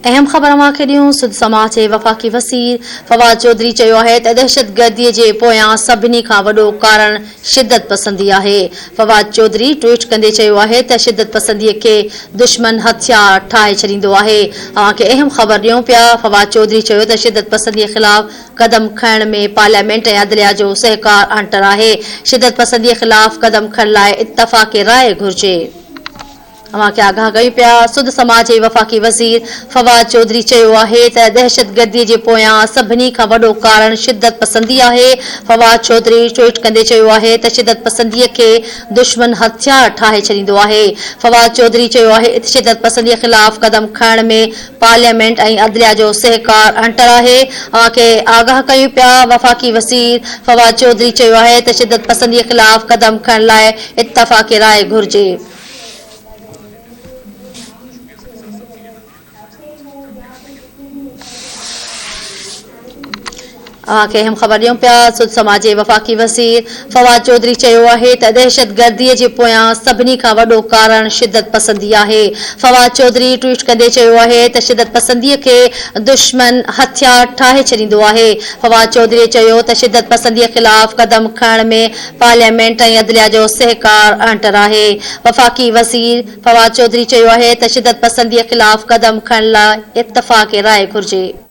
अहम ख़बर मांखे ॾियूं सुध समाज जे वफ़ाक़ी वज़ीर फवाद चौधरी चयो आहे त दहशतगर्दीअ जे पोयां सभिनी खां वॾो कारण शिदत पसंदी आहे। फवाद चौधरी ट्वीट कंदे चयो आहे त शिदत पसंदीअ खे दुश्मन हथियार ठाहे छॾींदो आहे। अव्हांखे अहम ख़बर ॾियूं पिया। फवाद चौधरी चयो त शिदत पसंदीअ ख़िलाफ़ क़दम खणण में पार्लियामेंट ऐं अदलिया जो सहकार अंटर आहे। शिदत पसंदीअ ख़िलाफ़ क़दम खणण लाइ इत्तफ़ाक़ राय घुर्जे। अव्हांखे आगाह कयूं पिया। सुध समाज जे वफ़ाक़ी वज़ीर फवाद चौधरी चयो आहे त दहशतगर्दीअ जे पोयां सभिनी खां वॾो कारण शिदत पसंदी आहे। फवाद चौधरी ट्वीट कंदे चयो आहे त शिदत पसंदीअ खे दुश्मन हथियार ठाहे छॾींदो आहे। फवाद चौधरी चयो आहे त शिदत पसंदीअ ख़िलाफ़ क़दम खणण में पार्लियामेंट ऐं अदलिया जो सहकार अंटर आहे। अव्हांखे आगाह कयूं पिया। वफ़ाक़ी वज़ीर फवाद चौधरी चयो आहे त शिदत पसंदीअ ख़िलाफ़ क़दम खणण लाइ इत्तफ़ाक़ राय घुर्जे। अव्हांखे अहम ख़बर ॾियूं पिया। सुध समाज जे वफ़ाक़ी वज़ीर फवाद चौधरी चयो आहे त दहशतगर्दीअ जे पोयां सभिनी खां वॾो कारण शिदत पसंदी आहे। फवाद चौधरी ट्वीट कंदे चयो आहे त शिदत पसंदीअ खे दुश्मन हथियार ठाहे छॾींदो आहे। फवाद चौधरी चयो त शिदत पसंदीअ ख़िलाफ़ क़दम खणण में पार्लियामेंट ऐं अदलिया जो सहकार अंटर आहे। वफ़ाक़ी वज़ीर फवाद चौधरी चयो आहे त शिदत पसंदीअ ख़िलाफ़ क़दम खणण लाइ इत्तफ़ाक़ राय घुर्जे।